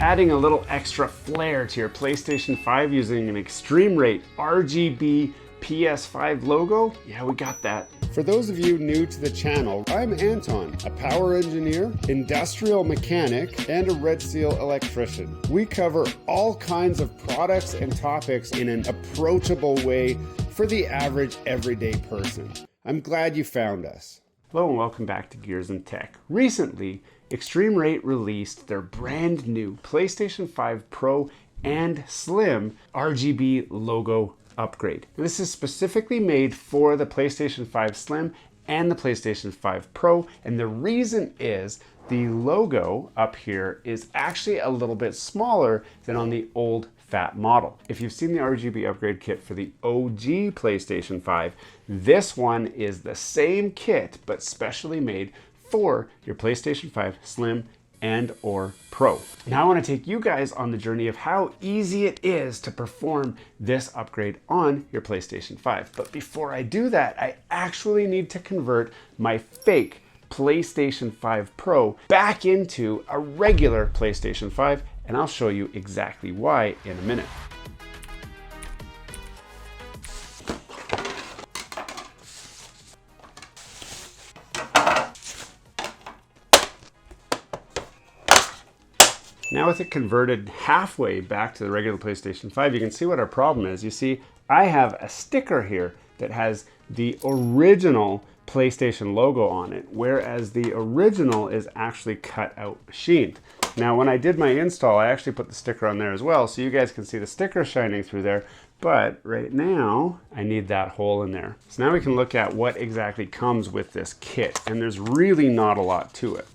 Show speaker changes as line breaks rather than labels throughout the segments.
Adding a little extra flair to your PlayStation 5 using an ExtremeRate RGB PS5 logo? Yeah, we got that. For those of you new to the channel, I'm Anton, a power engineer, industrial mechanic, and a Red Seal electrician. We cover all kinds of products and topics in an approachable way for the average everyday person. I'm glad you found us. Hello and welcome back to Gears and Tech. Recently, ExtremeRate released their brand new PlayStation 5 Pro and Slim RGB logo upgrade. This is specifically made for the PlayStation 5 Slim and the PlayStation 5 Pro, and the reason is the logo up here is actually a little bit smaller than on the old fat model. If you've seen the RGB upgrade kit for the OG PlayStation 5, this one is the same kit but specially made for your PlayStation 5 Slim and or Pro. Now I want to take you guys on the journey of how easy it is to perform this upgrade on your PlayStation 5. But before I do that, I actually need to convert my fake PlayStation 5 Pro back into a regular PlayStation 5, and I'll show you exactly why in a minute. Now with it converted halfway back to the regular PlayStation 5, you can see what our problem is. You see, I have a sticker here that has the original PlayStation logo on it, whereas the original is actually cut out machined. Now when I did my install, I actually put the sticker on there as well, so you guys can see the sticker shining through there, but right now I need that hole in there. So now we can look at what exactly comes with this kit, and there's really not a lot to it.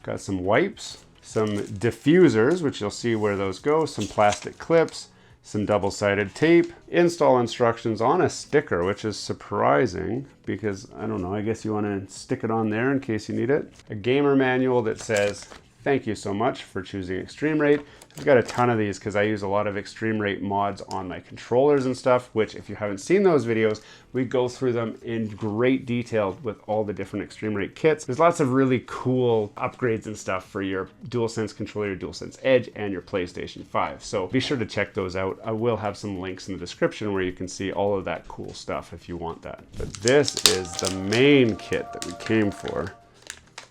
Got some wipes, some diffusers, which you'll see where those go, some plastic clips, some double-sided tape, install instructions on a sticker, which is surprising because, I don't know, I guess you want to stick it on there in case you need it. A gamer manual that says, "Thank you so much for choosing ExtremeRate." I've got a ton of these because I use a lot of ExtremeRate mods on my controllers and stuff, which if you haven't seen those videos, we go through them in great detail with all the different ExtremeRate kits. There's lots of really cool upgrades and stuff for your DualSense controller, your DualSense Edge, and your PlayStation 5. So be sure to check those out. I will have some links in the description where you can see all of that cool stuff if you want that. But this is the main kit that we came for.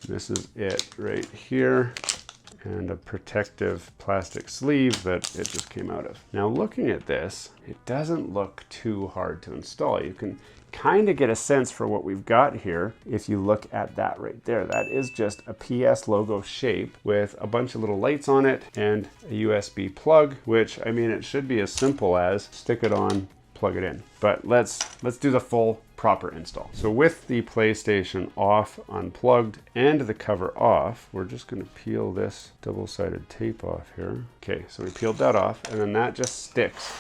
This is it right here, and a protective plastic sleeve that it just came out of. Now looking at this, it doesn't look too hard to install. You can kind of get a sense for what we've got here if you look at that right there. That is just a PS logo shape with a bunch of little lights on it and a USB plug, which, I mean, it should be as simple as stick it on, plug it in. But let's do the full proper install. So with the PlayStation off, unplugged, and the cover off, we're just going to peel this double-sided tape off here. Okay, so we peeled that off, and then that just sticks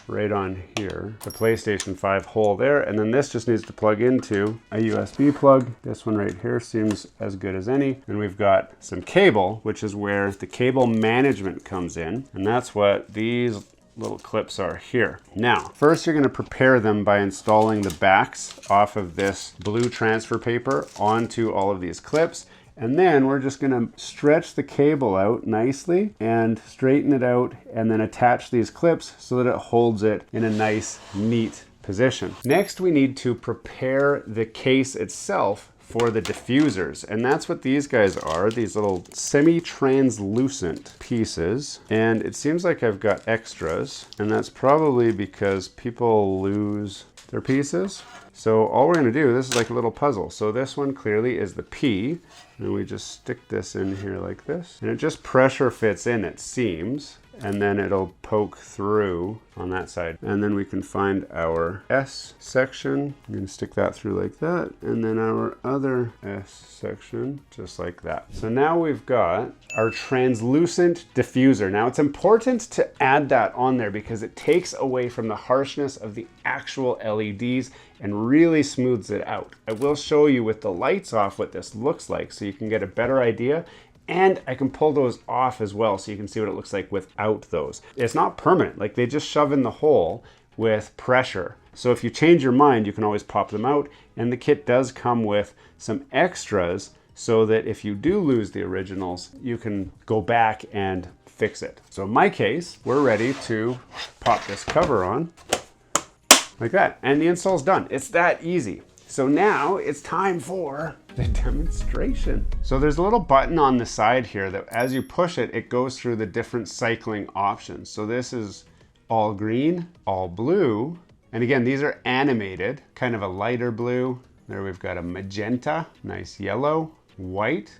right on here, the PlayStation 5 hole there, and then this just needs to plug into a USB plug. This one right here seems as good as any, and we've got some cable, which is where the cable management comes in, and that's what these little clips are here. Now, first you're going to prepare them by installing the backs off of this blue transfer paper onto all of these clips, and then we're just going to stretch the cable out nicely and straighten it out and then attach these clips so that it holds it in a nice, neat position. Next, we need to prepare the case itself for the diffusers, and that's what these guys are, these little semi-translucent pieces, and it seems like I've got extras, and that's probably because people lose their pieces. So all we're going to do, this is like a little puzzle. So this one clearly is the P, and we just stick this in here like this, and it just pressure fits in, it seems, and then it'll poke through on that side. And then we can find our S section. I'm going to stick that through like that, and then our other S section just like that. So now we've got our translucent diffuser. Now it's important to add that on there because it takes away from the harshness of the actual LEDs and really smooths it out. I will show you with the lights off what this looks like so you can get a better idea. And I can pull those off as well so you can see what it looks like without those. It's not permanent, like they just shove in the hole with pressure. So if you change your mind, you can always pop them out. And the kit does come with some extras so that if you do lose the originals, you can go back and fix it. So in my case, we're ready to pop this cover on like that, and the install's done. It's that easy. So now it's time for the demonstration. So there's a little button on the side here that as you push it, it goes through the different cycling options. So this is all green, all blue, and again, these are animated, kind of a lighter blue. There we've got a magenta, nice yellow, white,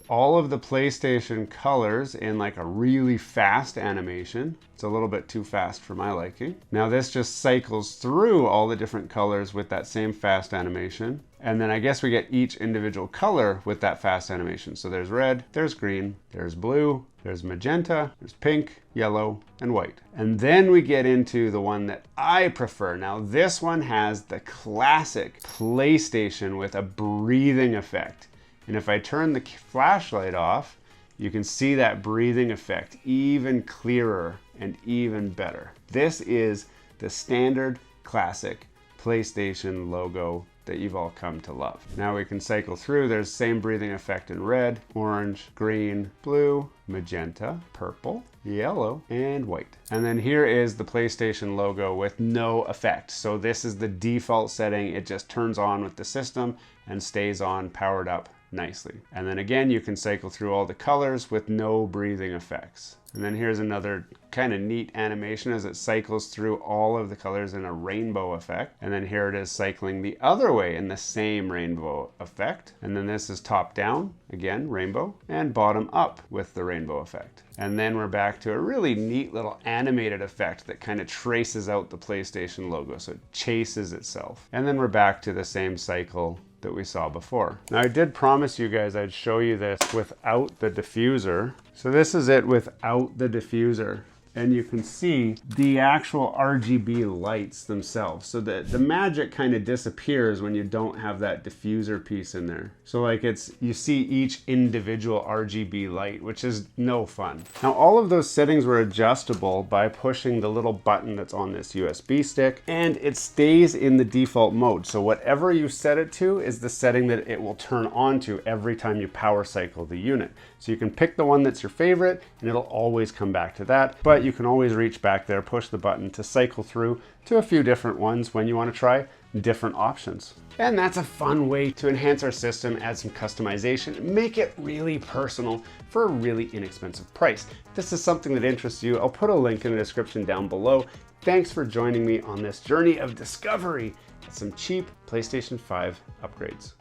all of the PlayStation colors in like a really fast animation. It's a little bit too fast for my liking. Now this just cycles through all the different colors with that same fast animation. And then I guess we get each individual color with that fast animation. So there's red, there's green, there's blue, there's magenta, there's pink, yellow, and white. And then we get into the one that I prefer. Now this one has the classic PlayStation with a breathing effect. And if I turn the flashlight off, you can see that breathing effect even clearer and even better. This is the standard classic PlayStation logo that you've all come to love. Now we can cycle through. There's same breathing effect in red, orange, green, blue, magenta, purple, yellow, and white. And then here is the PlayStation logo with no effect. So this is the default setting. It just turns on with the system and stays on, powered up nicely. And then again, you can cycle through all the colors with no breathing effects. And then here's another kind of neat animation as it cycles through all of the colors in a rainbow effect. And then here it is cycling the other way in the same rainbow effect. And then this is top down, again, rainbow, and bottom up with the rainbow effect. And then we're back to a really neat little animated effect that kind of traces out the PlayStation logo. So it chases itself. And then we're back to the same cycle that we saw before. Now I did promise you guys I'd show you this without the diffuser. So this is it without the diffuser. And you can see the actual RGB lights themselves. So the magic kind of disappears when you don't have that diffuser piece in there. So like you see each individual RGB light, which is no fun. Now all of those settings were adjustable by pushing the little button that's on this USB stick, and it stays in the default mode. So whatever you set it to is the setting that it will turn on to every time you power cycle the unit. So you can pick the one that's your favorite and it'll always come back to that. But you can always reach back there, push the button to cycle through to a few different ones when you want to try different options. And that's a fun way to enhance our system, add some customization, make it really personal for a really inexpensive price. If this is something that interests you, I'll put a link in the description down below. Thanks for joining me on this journey of discovery at some cheap PlayStation 5 upgrades.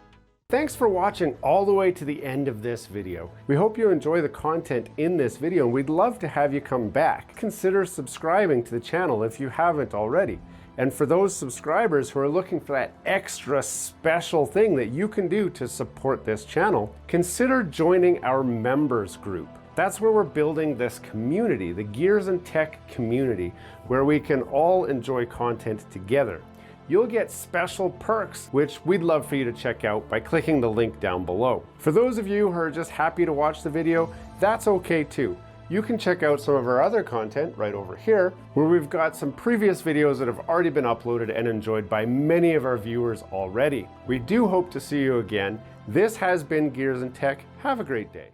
Thanks for watching all the way to the end of this video. We hope you enjoy the content in this video and we'd love to have you come back. Consider subscribing to the channel if you haven't already. And for those subscribers who are looking for that extra special thing that you can do to support this channel, consider joining our members group. That's where we're building this community, the Gears and Tech community, where we can all enjoy content together. You'll get special perks, which we'd love for you to check out by clicking the link down below. For those of you who are just happy to watch the video, that's okay too. You can check out some of our other content right over here, where we've got some previous videos that have already been uploaded and enjoyed by many of our viewers already. We do hope to see you again. This has been Gears and Tech. Have a great day.